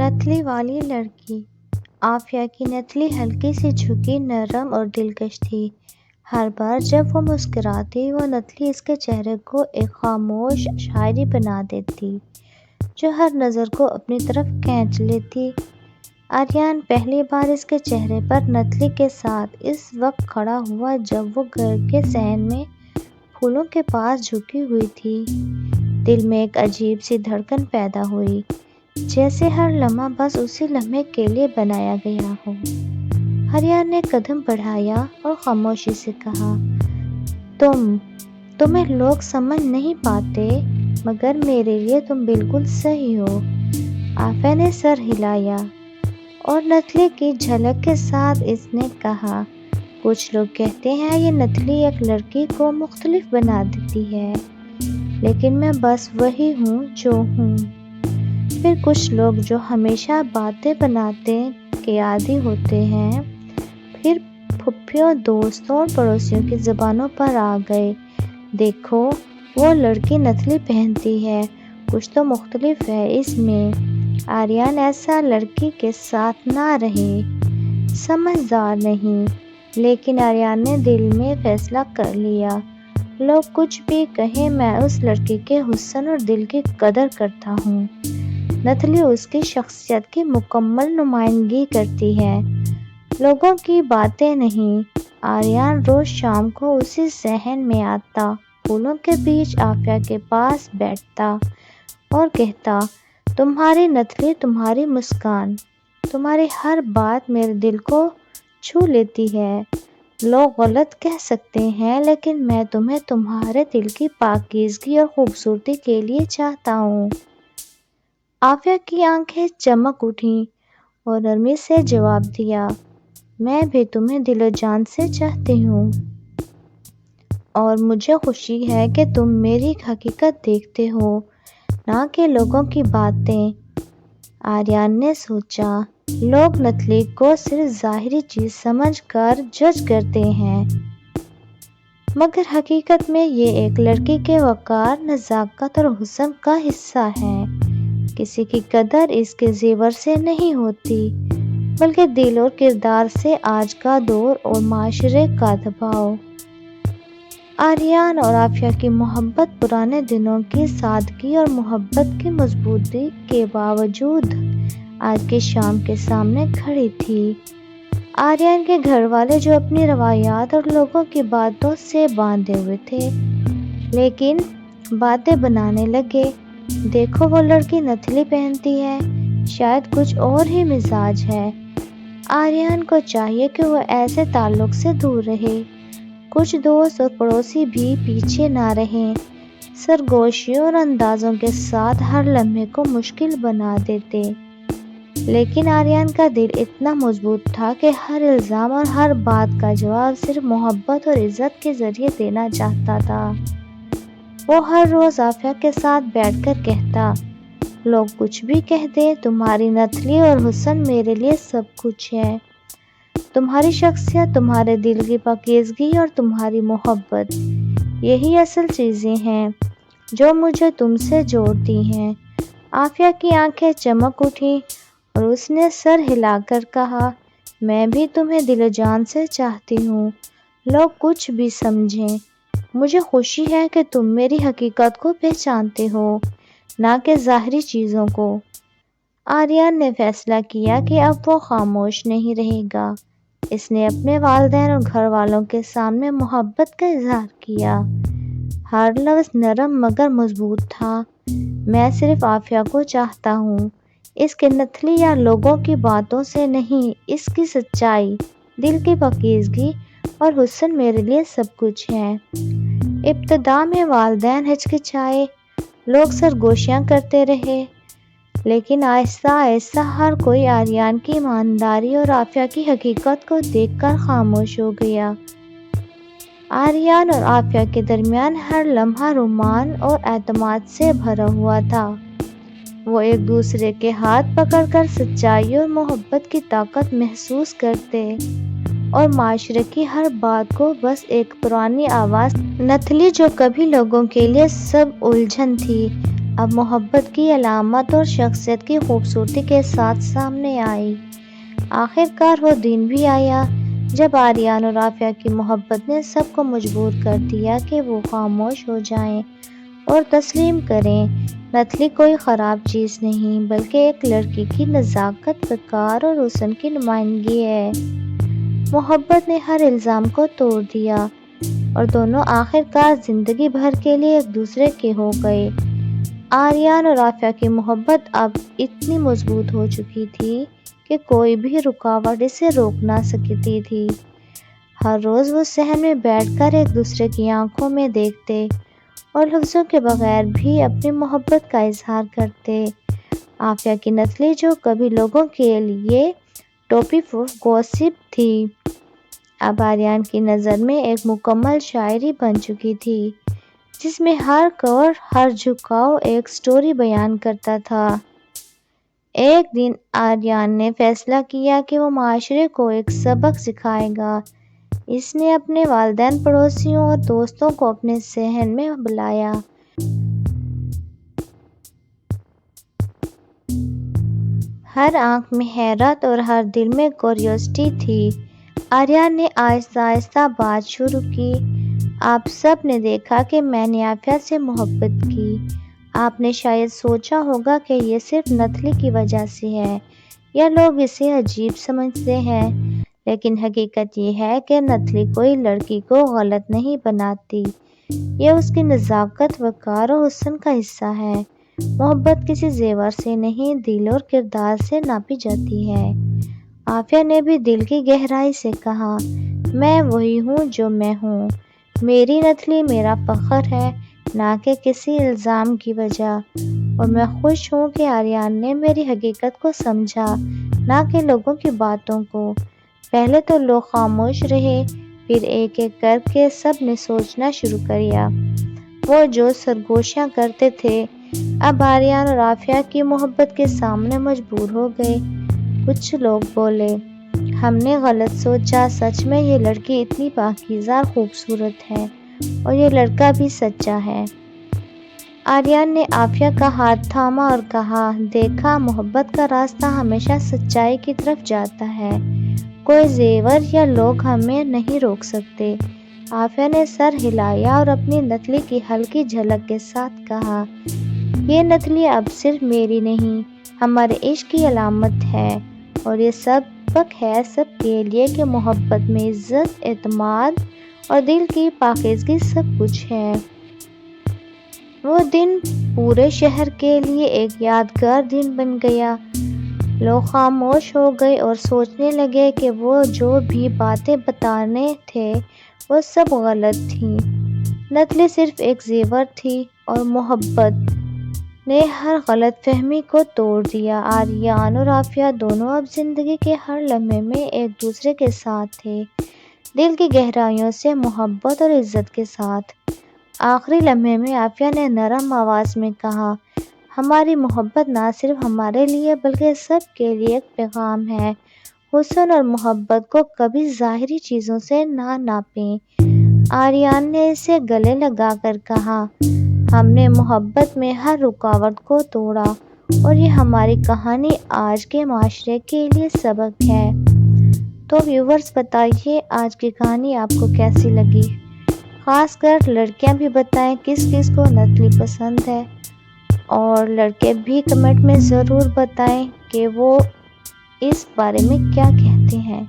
نتلی والی لڑکی۔ عافیہ کی نتلی ہلکی سی جھکی، نرم اور دلکش تھی۔ ہر بار جب وہ مسکراتی، وہ نتلی اس کے چہرے کو ایک خاموش شاعری بنا دیتی جو ہر نظر کو اپنی طرف کھینچ لیتی۔ آریان پہلی بار اس کے چہرے پر نتلی کے ساتھ اس وقت کھڑا ہوا جب وہ گھر کے صحن میں پھولوں کے پاس جھکی ہوئی تھی۔ دل میں ایک عجیب سی دھڑکن پیدا ہوئی، جیسے ہر لمحہ بس اسی لمحے کے لیے بنایا گیا ہو۔ آریان نے قدم بڑھایا اور خاموشی سے کہا، تمہیں لوگ سمجھ نہیں پاتے، مگر میرے لیے تم بالکل صحیح ہو۔ عافیہ نے سر ہلایا اور نتلی کی جھلک کے ساتھ اس نے کہا، کچھ لوگ کہتے ہیں یہ نتلی ایک لڑکی کو مختلف بنا دیتی ہے، لیکن میں بس وہی ہوں جو ہوں۔ پھر کچھ لوگ جو ہمیشہ باتیں بنانے کے عادی ہوتے ہیں، پھر پھپھیوں، دوستوں اور پڑوسیوں کی زبانوں پر آ گئے، دیکھو وہ لڑکی نتلی پہنتی ہے، کچھ تو مختلف ہے اس میں۔ آریان ایسا لڑکی کے ساتھ نہ رہے، سمجھدار نہیں۔ لیکن آریان نے دل میں فیصلہ کر لیا، لوگ کچھ بھی کہیں، میں اس لڑکی کے حسن اور دل کی قدر کرتا ہوں۔ نتلی اس کی شخصیت کی مکمل نمائندگی کرتی ہے، لوگوں کی باتیں نہیں۔ آریان روز شام کو اسی صحن میں آتا، پھولوں کے بیچ عافیہ کے پاس بیٹھتا اور کہتا، تمہاری نتلی، تمہاری مسکان، تمہاری ہر بات میرے دل کو چھو لیتی ہے۔ لوگ غلط کہہ سکتے ہیں، لیکن میں تمہیں تمہارے دل کی پاکیزگی اور خوبصورتی کے لیے چاہتا ہوں۔ عافیہ کی آنکھیں چمک اٹھیں اور نرمی سے جواب دیا، میں بھی تمہیں دل و جان سے چاہتی ہوں، اور مجھے خوشی ہے کہ تم میری حقیقت دیکھتے ہو، نہ کہ لوگوں کی باتیں۔ آریان نے سوچا، لوگ نتلی کو صرف ظاہری چیز سمجھ کر جج کرتے ہیں، مگر حقیقت میں یہ ایک لڑکی کے وقار، نزاکت اور حسن کا حصہ ہے۔ کسی کی قدر اس کے زیور سے نہیں ہوتی، بلکہ دل اور کردار سے۔ آج کا دور اور معاشرے کا دباؤ۔ آریان اور عافیہ کی محبت پرانے دنوں کی سادگی اور محبت کی مضبوطی کے باوجود آج کی شام کے سامنے کھڑی تھی۔ آریان کے گھر والے جو اپنی روایات اور لوگوں کی باتوں سے باندھے ہوئے تھے، لیکن باتیں بنانے لگے، دیکھو وہ لڑکی نتلی پہنتی ہے، شاید کچھ اور ہی مزاج ہے۔ آریان کو چاہیے کہ وہ ایسے تعلق سے دور رہے۔ کچھ دوست اور پڑوسی بھی پیچھے نہ رہیں، سرگوشیوں اور اندازوں کے ساتھ ہر لمحے کو مشکل بنا دیتے، لیکن آریان کا دل اتنا مضبوط تھا کہ ہر الزام اور ہر بات کا جواب صرف محبت اور عزت کے ذریعے دینا چاہتا تھا۔ وہ ہر روز عافیہ کے ساتھ بیٹھ کر کہتا، لوگ کچھ بھی کہہ دیں، تمہاری نتلی اور حسن میرے لیے سب کچھ ہے۔ تمہاری شخصیت، تمہارے دل کی پاکیزگی اور تمہاری محبت، یہی اصل چیزیں ہیں جو مجھے تم سے جوڑتی ہیں۔ عافیہ کی آنکھیں چمک اٹھیں اور اس نے سر ہلا کر کہا، میں بھی تمہیں دل و جان سے چاہتی ہوں، لوگ کچھ بھی سمجھیں، مجھے خوشی ہے کہ تم میری حقیقت کو پہچانتے ہو، نہ کہ ظاہری چیزوں کو۔ آریان نے فیصلہ کیا کہ اب وہ خاموش نہیں رہے گا۔ اس نے اپنے والدین اور گھر والوں کے سامنے محبت کا اظہار کیا۔ ہر لفظ نرم مگر مضبوط تھا، میں صرف عافیہ کو چاہتا ہوں، اس کے نتلی یا لوگوں کی باتوں سے نہیں، اس کی سچائی، دل کی پاکیزگی اور حسن میرے لیے سب کچھ ہے۔ ابتدا میں والدین ہچکچائے، لوگ سرگوشیاں کرتے رہے، لیکن آہستہ آہستہ ہر کوئی آریان کی ایمانداری اور عافیہ کی حقیقت کو دیکھ کر خاموش ہو گیا۔ آریان اور عافیہ کے درمیان ہر لمحہ رومان اور اعتماد سے بھرا ہوا تھا۔ وہ ایک دوسرے کے ہاتھ پکڑ کر سچائی اور محبت کی طاقت محسوس کرتے، اور معاشرے کی ہر بات کو بس ایک پرانی آواز، نتلی جو کبھی لوگوں کے لیے سب الجھن تھی، اب محبت کی علامت اور شخصیت کی خوبصورتی کے ساتھ سامنے آئی۔ آخر کار وہ دن بھی آیا جب آریان اور عافیہ کی محبت نے سب کو مجبور کر دیا کہ وہ خاموش ہو جائیں اور تسلیم کریں نتھلی کوئی خراب چیز نہیں بلکہ ایک لڑکی کی نزاکت، وقار اور حسن کی نمائندگی ہے۔ محبت نے ہر الزام کو توڑ دیا اور دونوں آخر کار زندگی بھر کے لیے ایک دوسرے کے ہو گئے۔ آریان اور عافیہ کی محبت اب اتنی مضبوط ہو چکی تھی کہ کوئی بھی رکاوٹ اسے روک نہ سکتی تھی۔ ہر روز وہ صحن میں بیٹھ کر ایک دوسرے کی آنکھوں میں دیکھتے اور لفظوں کے بغیر بھی اپنی محبت کا اظہار کرتے۔ عافیہ کی نتھلی جو کبھی لوگوں کے لیے ٹاپک آف گوسپ تھی، اب آریان کی نظر میں ایک مکمل شاعری بن چکی تھی جس میں ہر کور، ہر جھکاؤ ایک سٹوری بیان کرتا تھا۔ ایک دن آریان نے فیصلہ کیا کہ وہ معاشرے کو ایک سبق سکھائے گا۔ اس نے اپنے والدین، پڑوسیوں اور دوستوں کو اپنے صحن میں بلایا۔ ہر آنکھ میں حیرت اور ہر دل میں کیوریوسٹی تھی۔ آریان نے آہستہ آہستہ بات شروع کی۔ آپ سب نے دیکھا کہ میں نے عافیہ سے محبت کی۔ آپ نے شاید سوچا ہوگا کہ یہ صرف نتھلی کی وجہ سے ہے یا لوگ اسے عجیب سمجھتے ہیں، لیکن حقیقت یہ ہے کہ نتھلی کوئی لڑکی کو غلط نہیں بناتی، یہ اس کی نزاکت، وقار اور حسن کا حصہ ہے۔ محبت کسی زیور سے نہیں، دل اور کردار سے ناپی جاتی ہے۔ عافیہ نے بھی دل کی گہرائی سے کہا، میں وہی ہوں جو میں ہوں، میری نتھلی میرا فخر ہے، نہ کہ کسی الزام کی وجہ، اور میں خوش ہوں کہ آریان نے میری حقیقت کو سمجھا، نہ کہ لوگوں کی باتوں کو۔ پہلے تو لوگ خاموش رہے، پھر ایک ایک کر کے سب نے سوچنا شروع کیا۔ وہ جو سرگوشیاں کرتے تھے اب آریان اور عافیہ کی محبت کے سامنے مجبور ہو گئے۔ کچھ لوگ بولے، ہم نے غلط سوچا، سچ میں یہ لڑکی اتنی پاکیزہ اور خوبصورت ہے اور یہ لڑکا بھی سچا ہے۔ آریان نے عافیہ کا ہاتھ تھاما اور کہا، دیکھا، محبت کا راستہ ہمیشہ سچائی کی طرف جاتا ہے، کوئی زیور یا لوگ ہمیں نہیں روک سکتے۔ عافیہ نے سر ہلایا اور اپنی نتھلی کی ہلکی جھلک کے ساتھ کہا، یہ نتھلی اب صرف میری نہیں، ہمارے عشق کی علامت ہے، اور یہ سبق ہے سب کے لیے کہ محبت میں عزت، اعتماد اور دل کی پاکیزگی سب کچھ ہے۔ وہ دن پورے شہر کے لیے ایک یادگار دن بن گیا۔ لوگ خاموش ہو گئے اور سوچنے لگے کہ وہ جو بھی باتیں بتانے تھے وہ سب غلط تھیں۔ نتھلی صرف ایک زیور تھی اور محبت نے ہر غلط فہمی کو توڑ دیا۔ آریان اور عافیہ دونوں اب زندگی کے ہر لمحے میں ایک دوسرے کے ساتھ تھے، دل کی گہرائیوں سے، محبت اور عزت کے ساتھ۔ آخری لمحے میں عافیہ نے نرم آواز میں کہا، ہماری محبت نہ صرف ہمارے لیے بلکہ سب کے لیے ایک پیغام ہے، حسن اور محبت کو کبھی ظاہری چیزوں سے نہ ناپیں۔ آریان نے اسے گلے لگا کر کہا، ہم نے محبت میں ہر رکاوٹ کو توڑا اور یہ ہماری کہانی آج کے معاشرے کے لیے سبق ہے۔ تو ویورز، بتائیے آج کی کہانی آپ کو کیسی لگی؟ خاص کر لڑکیاں بھی بتائیں کس کس کو نتھلی پسند ہے، اور لڑکے بھی کمنٹ میں ضرور بتائیں کہ وہ اس بارے میں کیا کہتے ہیں۔